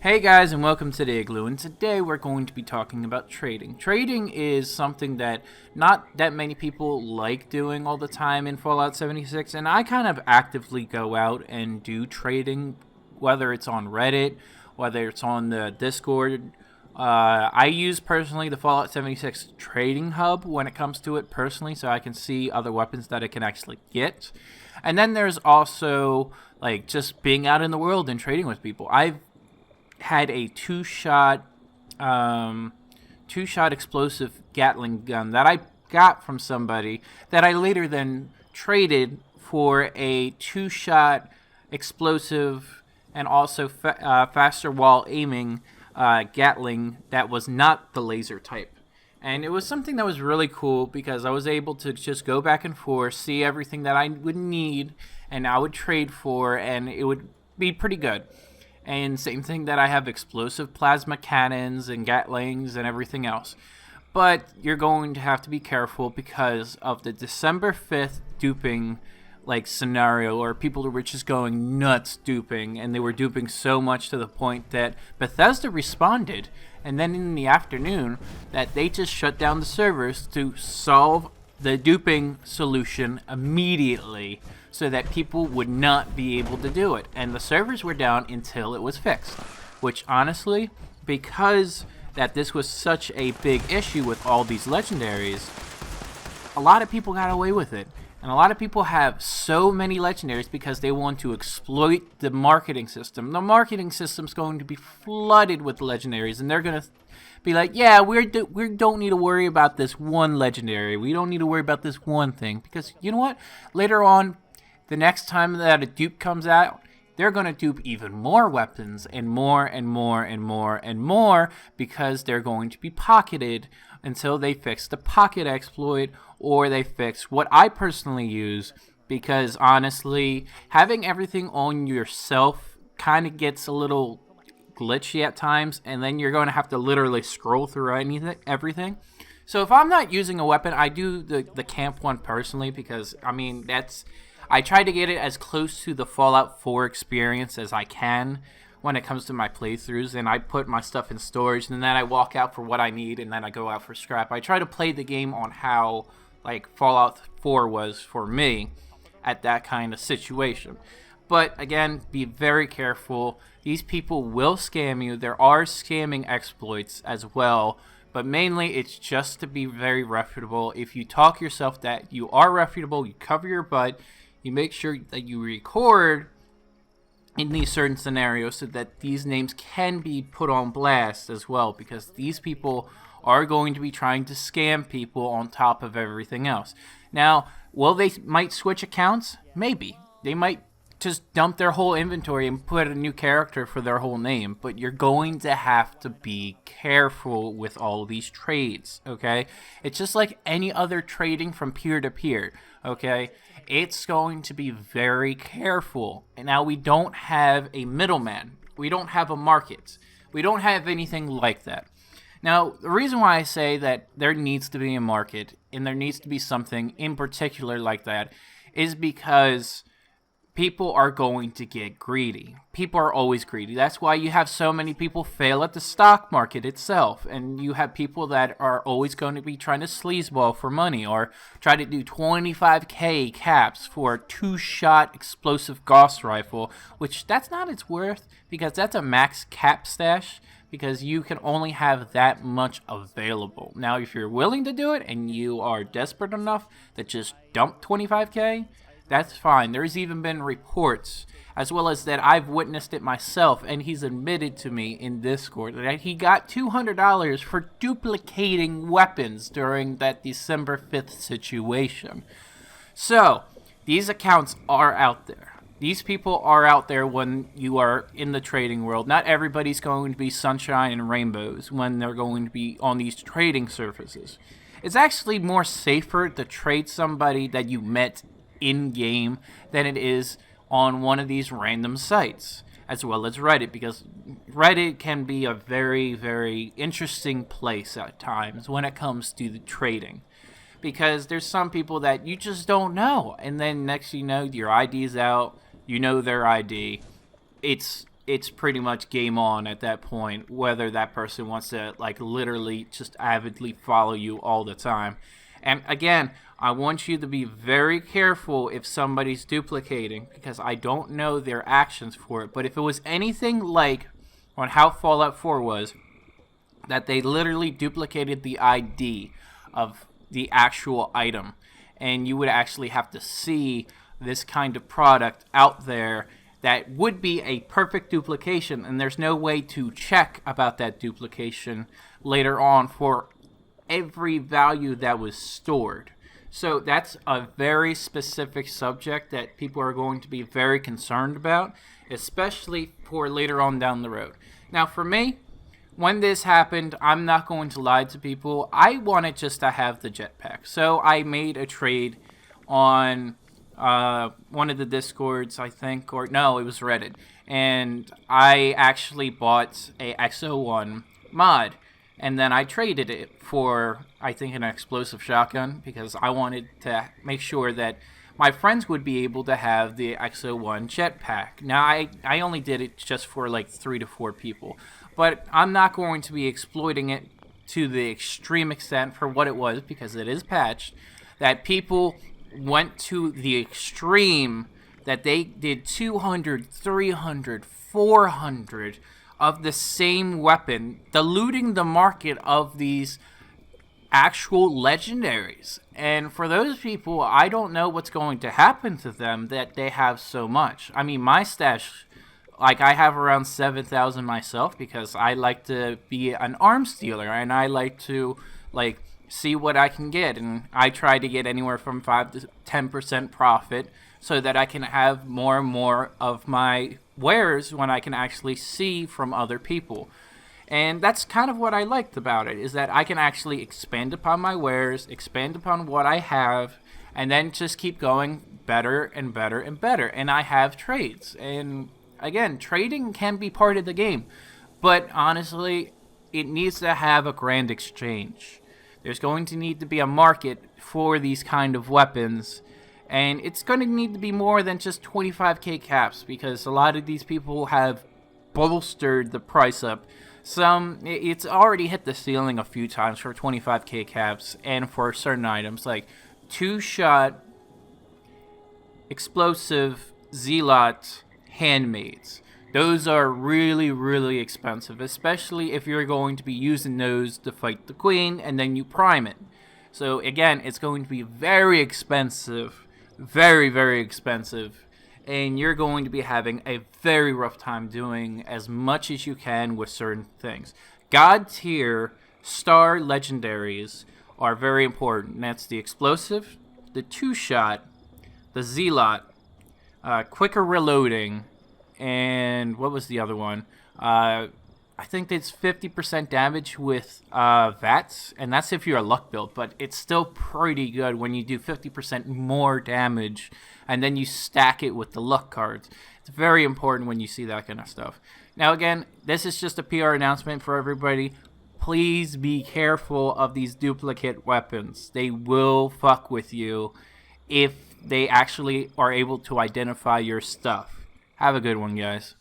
Hey guys, and welcome to the Igloo, and today we're going to be talking about trading. Trading is something that not that many people like doing all the time in Fallout 76, and I kind of actively go out and do trading, whether it's on Reddit, whether it's on the Discord. I use personally the Fallout 76 trading hub when it comes to it personally, so I can see other weapons that I can actually get. And then there's also like just being out in the world and trading with people. I've had a two-shot explosive Gatling gun that I got from somebody that I later then traded for a two-shot explosive and also faster while aiming Gatling that was not the laser type. And it was something that was really cool because I was able to just go back and forth, see everything that I would need and I would trade for, and it would be pretty good. And same thing that I have explosive plasma cannons and Gatlings and everything else. But you're going to have to be careful because of the December 5th duping scenario, or people were just going nuts duping, and they were duping so much to the point that Bethesda responded, and then in the afternoon that they just shut down the servers to solve the duping solution immediately so that people would not be able to do it. And the servers were down until it was fixed, which honestly, because that this was such a big issue with all these legendaries, a lot of people got away with it. And a lot of people have so many legendaries because they want to exploit the marketing system. The marketing system's going to be flooded with legendaries, and they're going to be like, yeah, we don't need to worry about this one legendary. We don't need to worry about this one thing. Because you know what? Later on, the next time that a dupe comes out, they're going to dupe even more weapons and more and more and more and more because they're going to be pocketed until they fix the pocket exploit or they fix what I personally use, because honestly, having everything on yourself kind of gets a little glitchy at times, and then you're going to have to literally scroll through everything. So if I'm not using a weapon, I do the camp one personally because, I mean, I try to get it as close to the Fallout 4 experience as I can when it comes to my playthroughs, and I put my stuff in storage, and then I walk out for what I need, and then I go out for scrap. I try to play the game on how Fallout 4 was for me at that kind of situation. But again, be very careful. These people will scam you. There are scamming exploits as well, but mainly it's just to be very reputable. If you talk yourself that you are reputable, you cover your butt, you make sure that you record in these certain scenarios so that these names can be put on blast as well, because these people are going to be trying to scam people on top of everything else. Now, they might switch accounts? Maybe. They might just dump their whole inventory and put a new character for their whole name, but you're going to have to be careful with all of these trades, okay? It's just like any other trading from peer to peer, okay? It's going to be very careful. And now we don't have a middleman. We don't have a market. We don't have anything like that. Now, the reason why I say that there needs to be a market and there needs to be something in particular like that is because people are going to get greedy. People are always greedy. That's why you have so many people fail at the stock market itself. And you have people that are always going to be trying to sleazeball for money or try to do 25k caps for a two-shot explosive Gauss rifle, which that's not its worth because that's a max cap stash because you can only have that much available. Now, if you're willing to do it and you are desperate enough to just dump 25k, that's fine. There's even been reports, as well as that I've witnessed it myself, and he's admitted to me in Discord that he got $200 for duplicating weapons during that December 5th situation. So, these accounts are out there. These people are out there when you are in the trading world. Not everybody's going to be sunshine and rainbows when they're going to be on these trading surfaces. It's actually more safer to trade somebody that you met in-game than it is on one of these random sites, as well as Reddit, because Reddit can be a very, very interesting place at times when it comes to the trading. Because there's some people that you just don't know, and then next you know, your ID's out, you know their ID. It's it's pretty much game on at that point, whether that person wants to like literally just avidly follow you all the time. And again, I want you to be very careful if somebody's duplicating, because I don't know their actions for it. But if it was anything like on how Fallout 4 was, that they literally duplicated the ID of the actual item, and you would actually have to see this kind of product out there that would be a perfect duplication, and there's no way to check about that duplication later on for every value that was stored. So that's a very specific subject that people are going to be very concerned about, especially for later on down the road. Now for me, when this happened, I'm not going to lie to people, I wanted just to have the jetpack. So I made a trade on one of the Discords, I think, or no, it was Reddit. And I actually bought a XO1 mod, and then I traded it for, I think, an explosive shotgun, because I wanted to make sure that my friends would be able to have the XO1 jetpack. Now, I only did it just for like 3 to 4 people, but I'm not going to be exploiting it to the extreme extent for what it was, because it is patched, that people went to the extreme that they did 200, 300, 400 of the same weapon, diluting the market of these actual legendaries. And for those people, I don't know what's going to happen to them that they have so much. I mean, my stash, like, I have around 7,000 myself, because I like to be an arms dealer, and I like to, like, see what I can get, and I try to get anywhere from 5 to 10% profit, so that I can have more and more of my wares when I can actually see from other people. And that's kind of what I liked about it, is that I can actually expand upon my wares, expand upon what I have, and then just keep going better and better and better. And I have trades. And again, trading can be part of the game, but honestly, it needs to have a grand exchange. There's going to need to be a market for these kind of weapons, and it's going to need to be more than just 25k caps, because a lot of these people have bolstered the price up. It's already hit the ceiling a few times for 25k caps, and for certain items like 2-shot explosive zealot handmaids. Those are really, really expensive, especially if you're going to be using those to fight the queen and then you prime it. So again, it's going to be very expensive, very, very expensive, and you're going to be having a very rough time doing as much as you can with certain things. God tier star legendaries are very important, and that's the explosive, the 2-shot, the zealot, quicker reloading, and what was the other one? I think it's 50% damage with VATS, and that's if you're a luck build, but it's still pretty good when you do 50% more damage, and then you stack it with the luck cards. It's very important when you see that kind of stuff. Now again, this is just a PR announcement for everybody. Please be careful of these duplicate weapons. They will fuck with you if they actually are able to identify your stuff. Have a good one, guys.